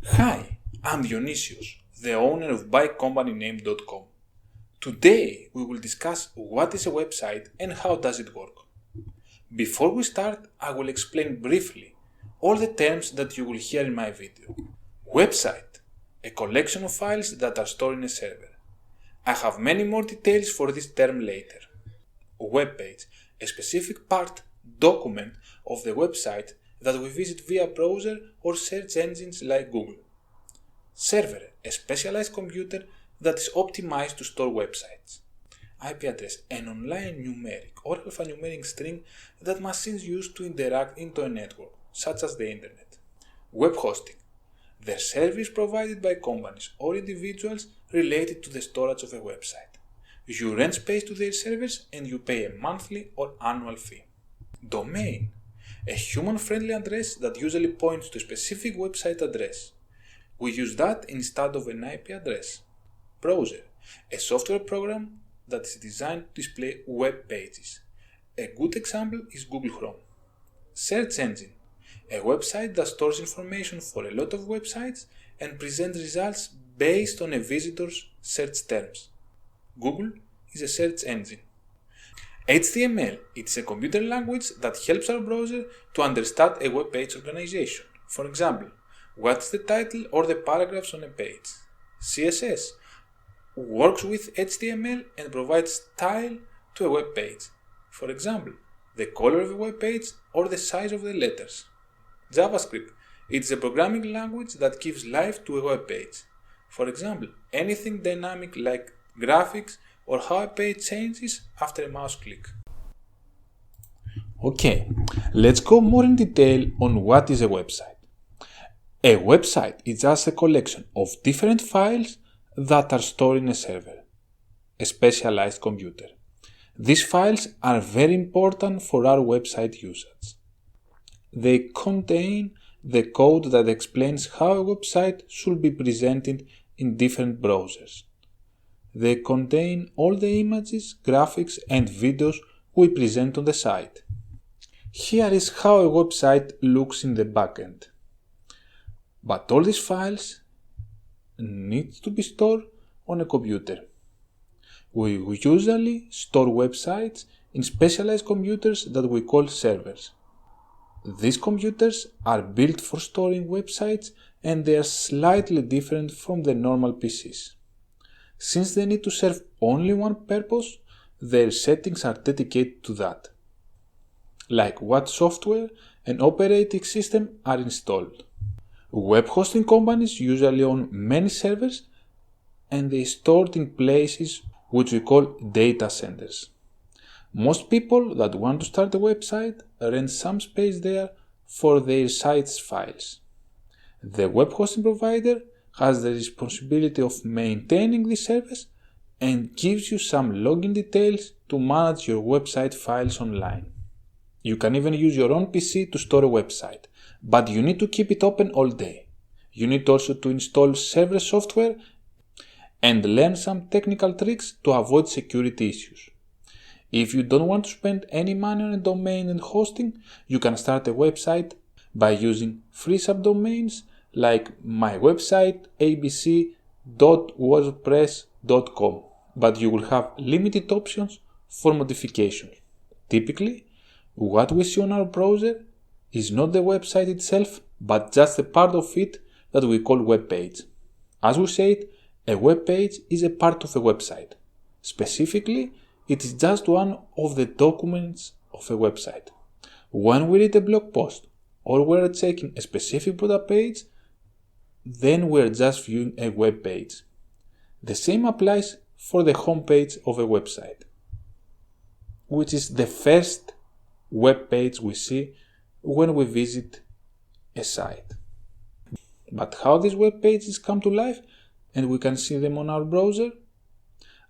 Hi, I'm Dionysios, the owner of BuyCompanyName.com. Today we will discuss what is a website and how does it work. Before we start, I will explain briefly all the terms that you will hear in my video. Website, a collection of files that are stored in a server. I have many more details for this term later. Web page, a specific part, document of the website that we visit via browser or search engines like Google. Server, a specialized computer that is optimized to store websites. IP address, an online numeric or alphanumeric string that machines use to interact into a network, such as the internet. Web hosting, the service provided by companies or individuals related to the storage of a website. You rent space to their servers and you pay a monthly or annual fee. Domain, a human-friendly address that usually points to a specific website address. We use that instead of an IP address. Browser, a software program that is designed to display web pages. A good example is Google Chrome. Search engine, a website that stores information for a lot of websites and presents results based on a visitor's search terms. Google is a search engine. HTML, it's a computer language that helps our browser to understand a web page organization. For example, what's the title or the paragraphs on a page? CSS works with HTML and provides style to a web page. For example, the color of a web page or the size of the letters. JavaScript, it's a programming language that gives life to a web page. For example, anything dynamic like graphics or how a page changes after a mouse click. Okay, let's go more in detail on what is a website. A website is just a collection of different files that are stored in a server, a specialized computer. These files are very important for our website usage. They contain the code that explains how a website should be presented in different browsers. They contain all the images, graphics and videos we present on the site. Here is how a website looks in the backend. But all these files need to be stored on a computer. We usually store websites in specialized computers that we call servers. These computers are built for storing websites and they are slightly different from the normal PCs. Since they need to serve only one purpose, their settings are dedicated to that, like what software and operating system are installed. Web hosting companies usually own many servers and they are stored in places which we call data centers. Most people that want to start a website rent some space there for their site's files. The web hosting provider has the responsibility of maintaining this service and gives you some login details to manage your website files online. You can even use your own PC to store a website, but you need to keep it open all day. You need also to install server software and learn some technical tricks to avoid security issues. If you don't want to spend any money on a domain and hosting, you can start a website by using free subdomains like my website abc.wordpress.com, but you will have limited options for modifications. Typically, what we see on our browser is not the website itself, but just a part of it that we call web page. As we said, a web page is a part of a website. Specifically, it is just one of the documents of a website. When we read a blog post or we're checking a specific product page, then we're just viewing a web page. The same applies for the home page of a website, which is the first web page we see when we visit a site. But how these web pages come to life and we can see them on our browser?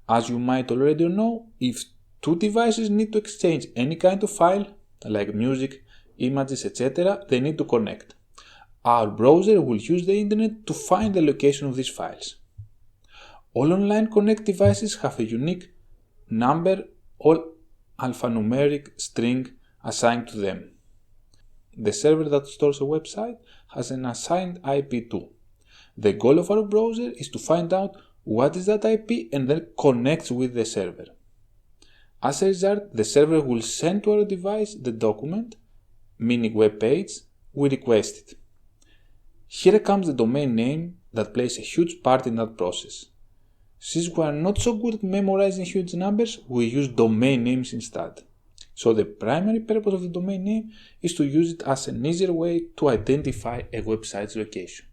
As you might already know, if two devices need to exchange any kind of file, like music, images, etc., they need to connect. Our browser will use the internet to find the location of these files. All online Connect devices have a unique number or alphanumeric string assigned to them. The server that stores a website has an assigned IP too. The goal of our browser is to find out what is that IP and then connects with the server. As a result, the server will send to our device the document, meaning web page, we requested. Here comes the domain name that plays a huge part in that process. Since we are not so good at memorizing huge numbers, we use domain names instead. So the primary purpose of the domain name is to use it as an easier way to identify a website's location.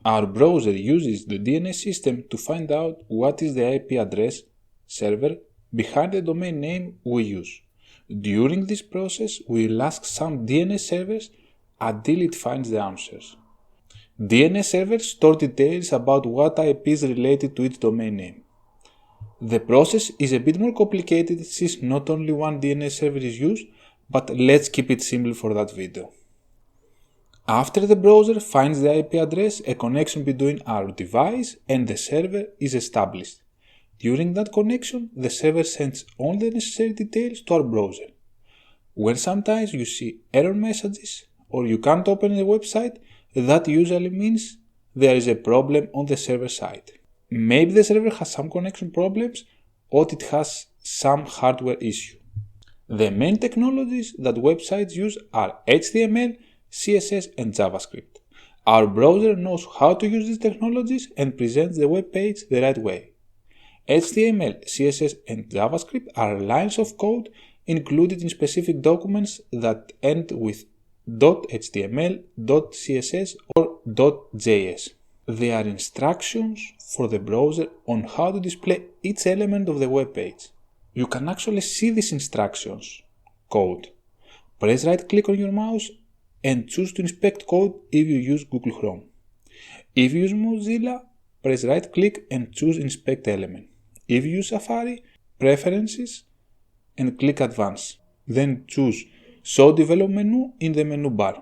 Our browser uses the DNS system to find out what is the IP address server behind the domain name we use. During this process, we will ask some DNS servers until it finds the answers. DNS servers store details about what IP is related to each domain name. The process is a bit more complicated since not only one DNS server is used, but let's keep it simple for that video. After the browser finds the IP address, a connection between our device and the server is established. During that connection, the server sends all the necessary details to our browser. When sometimes you see error messages or you can't open the website, that usually means there is a problem on the server side. Maybe the server has some connection problems or it has some hardware issue. The main technologies that websites use are HTML, CSS and JavaScript. Our browser knows how to use these technologies and presents the web page the right way. HTML, CSS and JavaScript are lines of code included in specific documents that end with .html, .css or .js. They are instructions for the browser on how to display each element of the web page. You can actually see these instructions code. Press right click on your mouse and choose to inspect code if you use Google Chrome. If you use Mozilla, press right click and choose inspect element. If you use Safari, preferences and click advanced. Then choose show develop menu in the menu bar.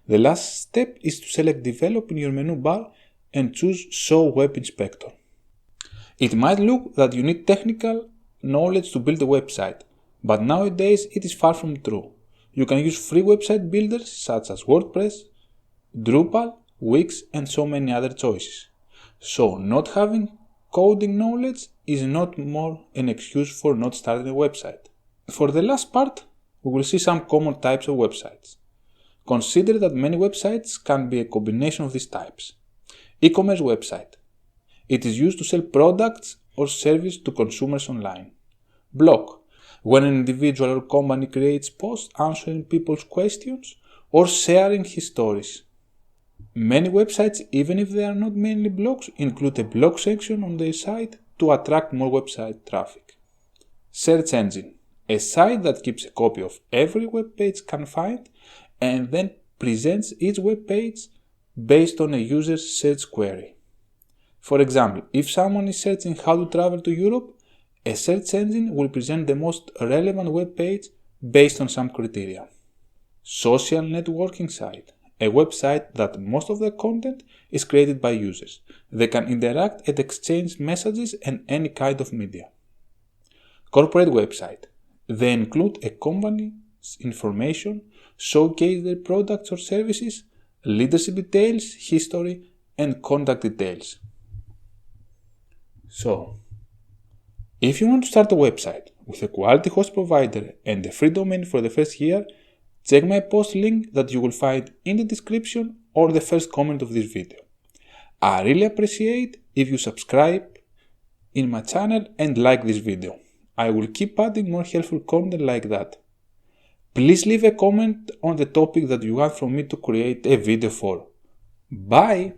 The last step is to select develop in your menu bar and choose show web inspector. It might look that you need technical knowledge to build a website, but nowadays it is far from true. You can use free website builders such as WordPress, Drupal, Wix and so many other choices. So not having coding knowledge is not more an excuse for not starting a website. For the last part, we will see some common types of websites. Consider that many websites can be a combination of these types. E-commerce website. It is used to sell products or services to consumers online. Blog. When an individual or company creates posts answering people's questions or sharing his stories. Many websites, even if they are not mainly blogs, include a blog section on their site to attract more website traffic. Search engine. A site that keeps a copy of every web page can find and then presents each web page based on a user's search query. For example, if someone is searching how to travel to Europe, a search engine will present the most relevant web page based on some criteria. Social networking site. A website that most of the content is created by users. They can interact and exchange messages and any kind of media. Corporate website. They include a company's information, showcase their products or services, leadership details, history, and contact details. So, if you want to start a website with a quality host provider and a free domain for the first year, check my post link that you will find in the description or the first comment of this video. I really appreciate if you subscribe in my channel and like this video. I will keep adding more helpful content like that. Please leave a comment on the topic that you want from me to create a video for. Bye!